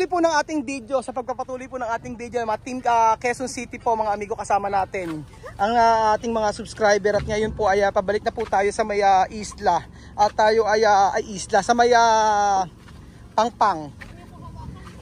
pagpapatuloy po ng ating video, mga Team Quezon City po mga amigo, kasama natin ang ating mga subscriber at ngayon po ay pabalik na po tayo sa may isla at tayo ay isla sa may Pangpang.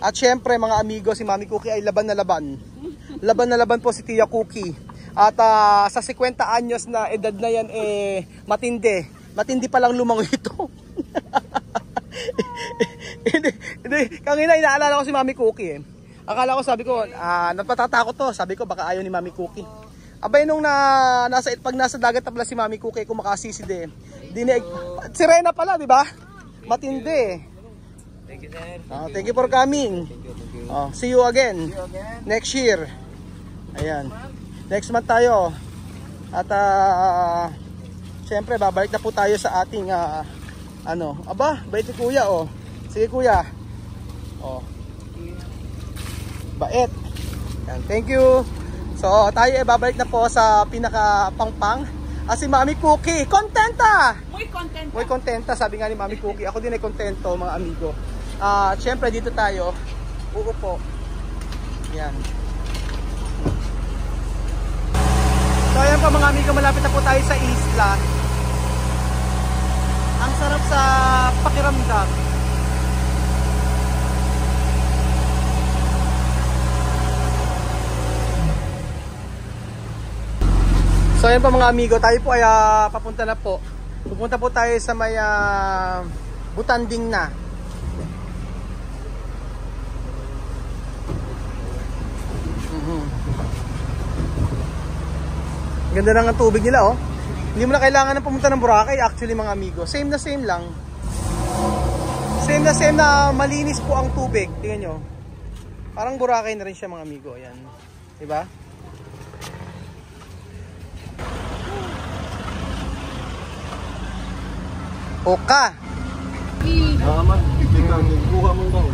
At syempre mga amigo, si Mami Cookie ay laban na laban po si Tia Cookie. At sa 50 anyos na edad na yan matindi pa lang lumangoy ito. Hindi, kanina inaalala ko si Mami Cookie Akala ko, sabi ko, napatatakot to. Sabi ko, baka ayaw ni Mami Cookie. Abay nung pag nasa dagat na pala si Mami Cookie, kung makasisi din. Sirena pala, di ba? Matindi. Thank you, sir. Thank you for coming. See you again. Next year. Ayan. Next month tayo. At syempre, babalik na po tayo sa ating bait ni Kuya, oh. Sige, Kuya. Oh. Bait. Yan, thank you. So, tayo babalik na po sa pinaka-pangpang. Si Mami Cookie, kontenta! Muy kontenta, sabi nga ni Mami Cookie. Ako din ay kontento, mga amigo. Syempre, dito tayo. Uupo. Yan. So, ayan po mga amigo, malapit na po tayo sa isla. Ang sarap sa pakiramdam. So ayan po mga amigo, tayo po ay papunta na po. Pupunta po tayo sa may Butanding na. Ganda lang ang tubig nila, oh. Hindi mo na kailangan na pumunta ng Boracay actually mga amigo. Same na same lang. Same na malinis po ang tubig. Tingnan nyo. Parang Boracay na rin siya mga amigo. Ayan. Diba? Oka. Naman, kuha mo daw.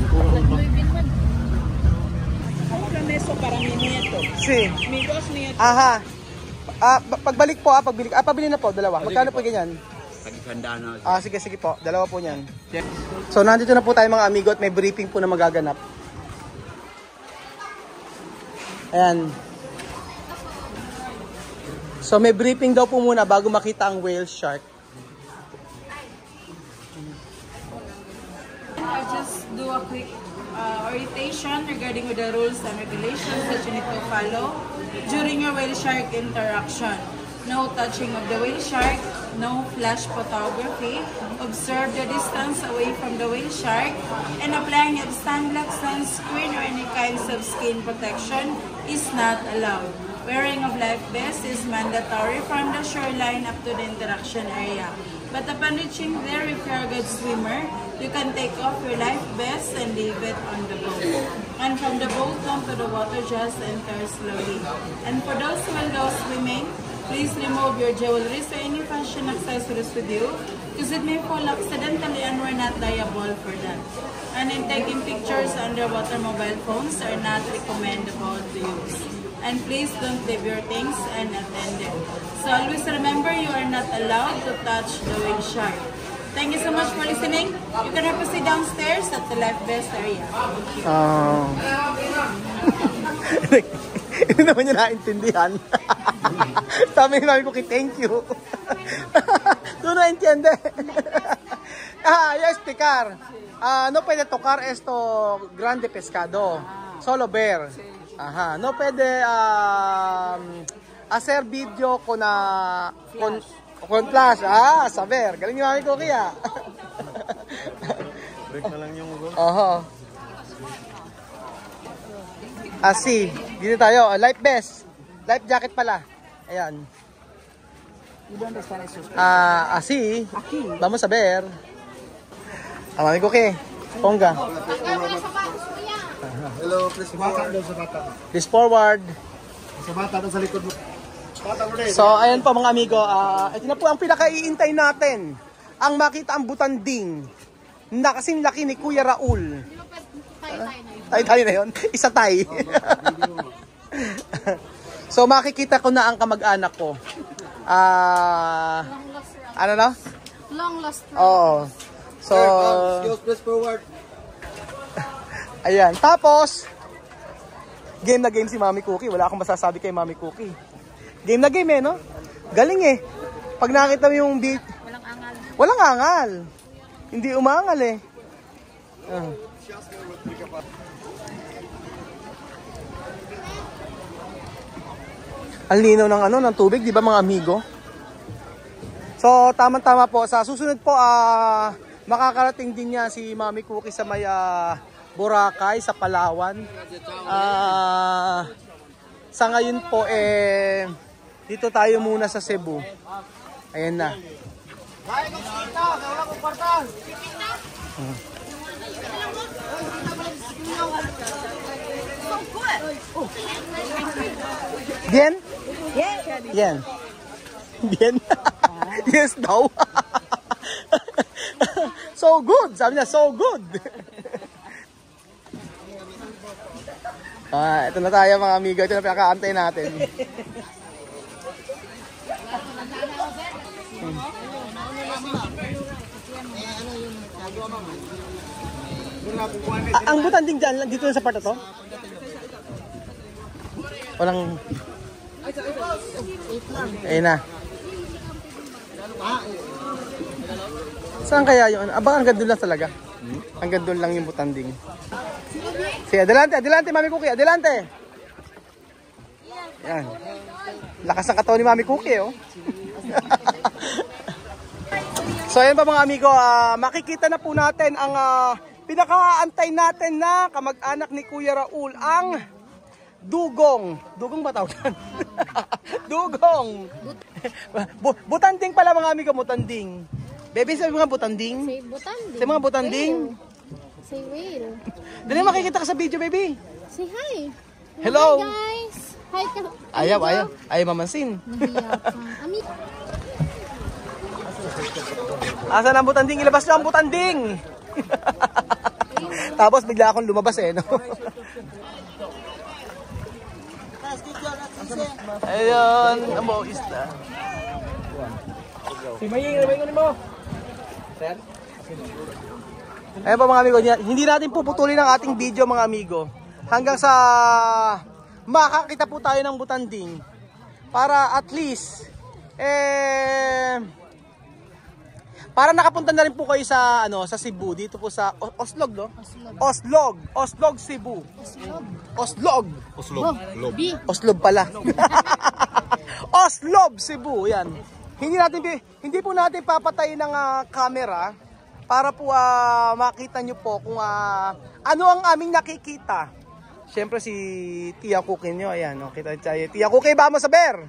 Si. Aha. Pagbalik po pabili na po dalawa. Magkano po ganyan? Tag-isanda na. Sige po. Dalawa po niyan. So nandito na po tayo mga amigo at may briefing po na magaganap. Ayan. So may briefing daw po muna bago makita ang whale shark. I'll just do a quick orientation regarding with the rules and regulations that you need to follow during your whale shark interaction. No touching of the whale shark, no flash photography, observe the distance away from the whale shark, and applying of sunblock, sunscreen, or any kinds of skin protection is not allowed. Wearing of life vest is mandatory from the shoreline up to the interaction area. But upon reaching there, if you're a good swimmer, you can take off your life vest and leave it on the boat. And from the boat down to the water, just enter slowly. And for those who will go swimming, please remove your jewelry or any fashion accessories with you, because it may fall accidentally and we're not liable for that. And in taking pictures underwater, mobile phones are not recommendable to use. And please don't leave your things unattended. So always remember, you are not allowed to touch the whale shark. Thank you so much for listening. You can proceed downstairs at the life vest area. Hindi naman niya naintindihan. Sabi ni Mami Cookie, thank you. Tú no entiende. Yes, picar. No puede tocar esto grande pescado. Solo ver. No puede hacer video con flash. Saber. Galing ni Mami Cookie, Break na lang yung ulo. Asi, dito tayo. Life vest. Life jacket pala. Ayan. Asi. Vamos a ver. Mami Cookie. Pongga. Hello, please forward. Please forward. Sa bata doon sa likod mo. So, ayan po mga amigo. Ito na po ang pinaka-iintay natin. Ang makita ang Butanding na kasing laki ni Kuya Raul. Tayo na yun. Isa tay. So, makikita ko na ang kamag-anak ko. Ano na? Long lost. Oo. So, please forward. Ayan. Tapos, game na game si Mami Cookie. Wala akong masasabi kay Mami Cookie. Game na game no? Galing Pag nakita mo yung beat, Walang angal. walang angal. Hindi umangal Ang linaw ng ng tubig, di ba mga amigo? So, tama-tama po. Sa susunod po, makakarating din niya si Mami Cookie sa may Boracay, sa Palawan. Sa ngayon po, dito tayo muna sa Cebu. Ayan na. Bien? Bien. Bien. Yes daw. So good. Sabi niya, so good. Ito na tayo mga amigo. Ito na pinakaantay natin. Ang butanding dyan lang, dito sa part na to? Walang... Ayun na. Saan kaya yun? Baka hanggang doon lang talaga. Hanggang doon lang yung butanding. Sige, adelante Mami Cookie, adelante! Yan. Lakas ng katawan ni Mami Cookie, So ayan pa mga amigo, makikita na po natin ang pinakaantay natin na kamag-anak ni Kuya Raul, ang dugong. Dugong ba tawag? Dugong. Butanding pala mga amigo, butanding. Bebe, sabi mga butanding? Say butanding. Say mga butanding? Say whale. Dali makikita ka sa video, baby. Say hi. Hello. Hi guys. Hi ka. Ayaw mamansin. Nahiya ka. Ami. Asan ang butanding? Ilabas nyo ang butanding! Tapos bigla akong lumabas no? Ayun, ang mga isla. Ayun pa mga amigo, hindi natin puputulin ang ating video mga amigo. Hanggang sa makakita po tayo ng butanding. Para at least, para nakapunta na rin po kayo sa sa Cebu, dito po sa Oslog, no? Oslog, Cebu. Oslog. Oslog pala. Oslog, Cebu, 'yan. Hindi po natin papatayin ng camera para po makita nyo po kung ano ang aming nakikita. Siyempre si Tia Cookie nyo, ayan, kita tayo. Tia Cookie, vamos a ver.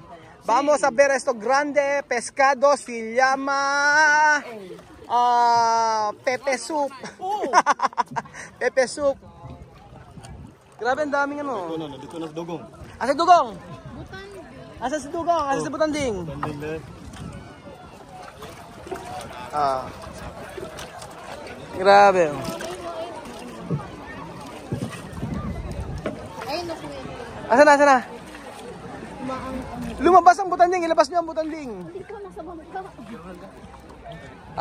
Vamos a ver esto grande, pescado, sillama, pepe soup. Pepe soup. Grabe, ang daming Dito na sa dugong. Asa dugong? Asa si dugong? Asa si butanding? Grabe. Ay, naku. Asa na? Lumabas ang butanding, ilabas niyo ang butanding. Hindi ko nasa bangka.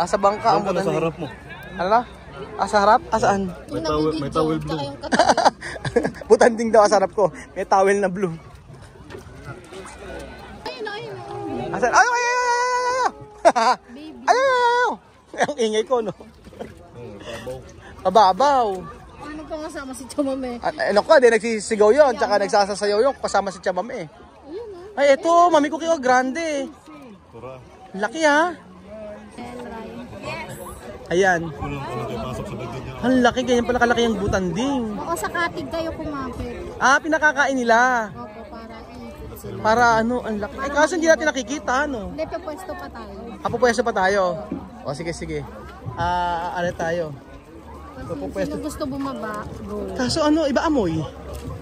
Sa bangka ang butanding. Sa harap mo. Ano na? Sa harap? Saan? May towel blue. Butanding daw sa harap ko. May towel na blue. Ayun. Asan? Ay! Baby. Ay! Ang ingay ko, no? Pababaw. Ano pa kasama si Chamame? Ano ka, di nagsisigaw yun, tsaka nagsasasayaw yun, kasama si Chamame. Ayun Ay, eto, Mami Cookie, grande. Laki, ha? Ayan. Ang laki, ganyan pala kalaki yung butanding. Baka sa katig kayo kumapit. Pinakakain nila. Opo, para iikot sila. Para ang laki. Kaso hindi natin nakikita, no? Hindi, pwesto pa tayo. Pupwesto pa tayo. O, sige. Ano tayo? Kasi sino gusto bumaba, go. Kaso iba amoy.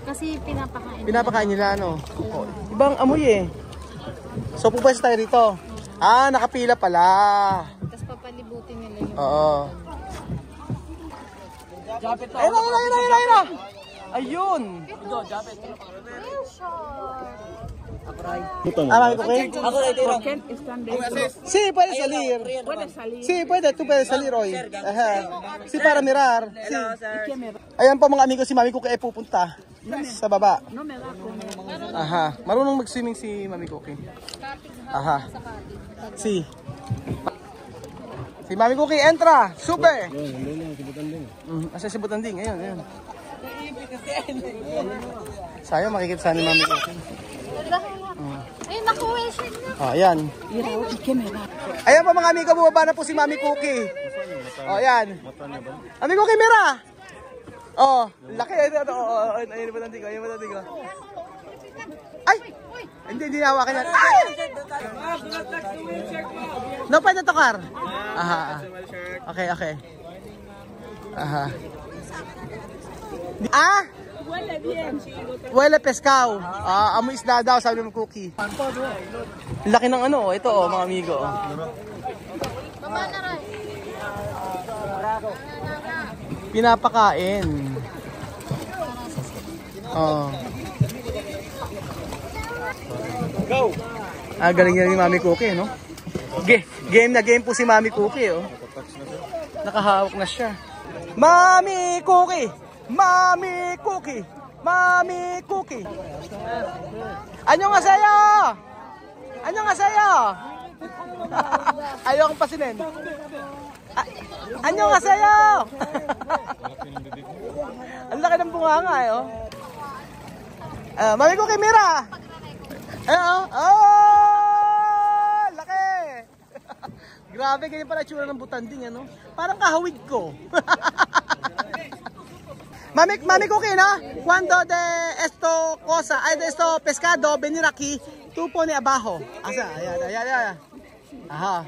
Kasi pinapakain. Pinapakain nila, no? O, ibang amoy So, pupwesto tayo rito. Nakapila pala. Tapos papalibutin nila yung... Oo. Ayun na. Ayun. Mami Cookie? Sí, puede salir. Sí, puede, tú puedes salir hoy. Ajá. Sí, para mirar. Sí. Ayan po mga amigo, si Mami Cookie ay pupunta sa baba. Aha. Marunong mag-swimming si Mami Cookie. Aha. Si. Si Mami Cookie, entra! Super! Asa si Butanding? Ayun, ayun. Sayang makikita sana ni Mami Cookie. Ay, nakuha siya na. Oh, ayan. Ayan po mga amigo, bumaba na po si Mami Cookie. Oh, ayan. Mami Cookie, mira! Oh, laki. Ayun, Butanding ko. Ayun, Butanding ko. Ay! Hindi hawakan yan. Ay! No, pwede tokar. Aha. Okay, okay. Aha. Ah? Wala pescao. Amoy isda daw, sabi ng Cookie. Laki ng ano, ito oh, mga amigo. Baba na rin. Pinapakain. Oh. Go. Galing yan ni Mami Cookie, no? Game na game po si Mami Cookie, oh. Nakahawak na siya. Mami Cookie! Mami Cookie! Mami Cookie! Annyeonghaseyo! Annyeonghaseyo! Ayaw akong pasinin. Annyeonghaseyo! Ang laki ng bunganga, eh, oh. Mami Cookie, mira! Oh! Laki! Grabe, ganyan pala tsura ng Butanding, ano? Parang kahawig ko. Mami Cookie, no? Cuando de esto cosa, ay de esto pescado, venir aquí, tú pone abajo. Asa, ayan. Aha.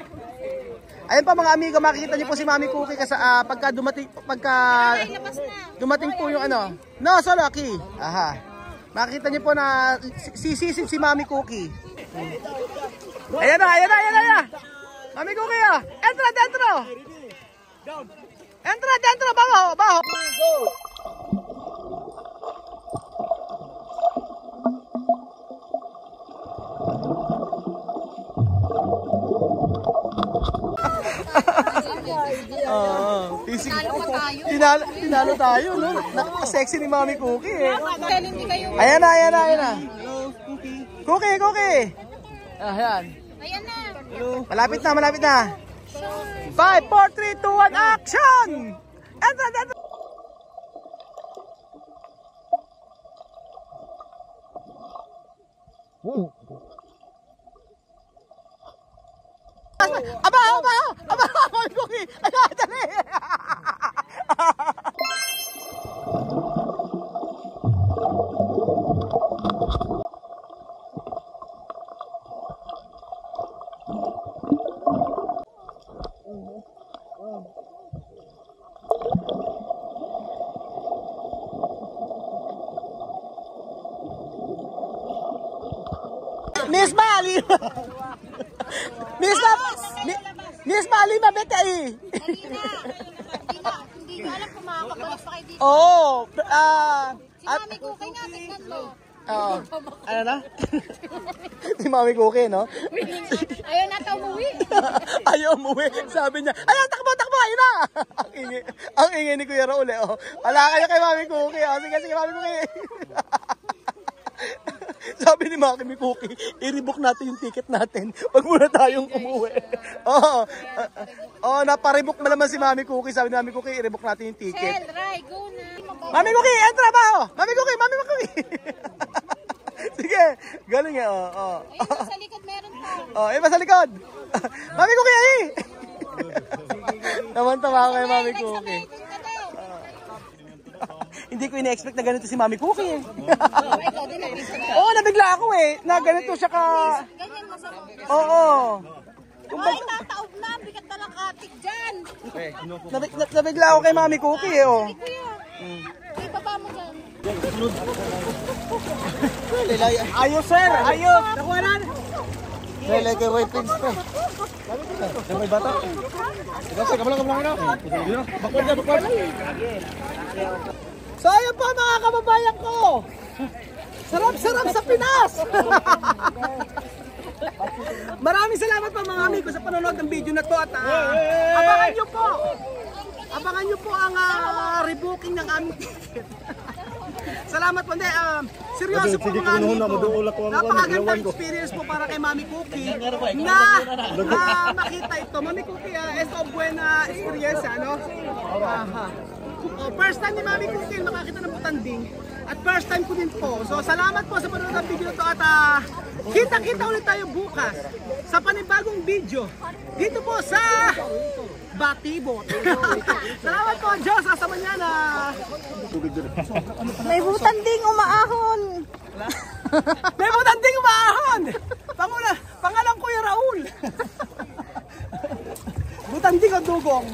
Ayun pa mga amigo, makikita niyo po si Mami Cookie kasi pagka dumating po yung ano. No, solo aquí. Aha. Makikita niyo po na sisisid si Mami Cookie. Ayan na. Mami Cookie, oh. Entra. Entra, baho. Tinalo tayo, no? Nakaka-sexy ni Mami Cookie, eh. Ayan na. Cookie. Ayan. Ayan na. Malapit na. 5, 4, 3, 2, 1, action! Entra. Aba, Mami Cookie! Ayan, dali! Miss Mali! Miss Mali, mabete eh! Hindi ko alam kung makakabalik pa kayo dito. Oo! Si Mami Cookie nga, tignan mo. Oo. Ano na? Si Mami Cookie, no? Ayaw nata umuwi. Ayaw umuwi. Sabi niya, ayan, takbo, ayun na! Ang ingay ni Kuya Raul, eh. Oh. Wala kayo kay Mami Cookie. Oh. Sige, Mami Cookie. Sabi ni Mami Cookie, i-rebook natin yung ticket natin. Wag muna tayong umuwi. Naparebook na naman si Mami Cookie. Sabi ni Mami Cookie, i-rebook natin yung ticket. Sel, Ray, go na. Mami Cookie, entra ba? Mami Cookie. Sige, galing eh. Ayun, sa likod meron pa. Iba sa likod. Mami Cookie, ay! Naman-tama ako kay Mami Cookie. Hindi ko ina-expect na ganito si Mami Cookie eh. Oo, nabigla ako eh. Na ganito siya ka... Ganyan masama. Oo. Ay, tataob na. Bigat na lang katik dyan. Nabigla ako kay Mami Cookie eh. Oh. Ay, baba mo dyan. Ayos sir, ayos. Nakuha na. Lele kay white pigs to. May bata. Sige, kamulang na. Bakwad. So ayun po mga kababayan ko. Sarap sa Pinas. Maraming salamat po mga amigo sa panonood ng video na to at abangan nyo po ang rebooking ng aming ticket. Salamat po. Seryoso po mga amigo. Napakagandang experience po para kay Mami Cookie na makita ito. Mami Cookie, es o buena experience, ano? First time ni Mami Cookie makakita ng butanding at first time ko din po. So salamat po sa panonood ng video to at kita-kita ulit tayo bukas sa panibagong video dito po sa Batibot. Salamat po, Diyos, sa manana. May butanding umaahon. May butanding umaahon. Pangalan ko yung Raul. Butanding o dugong.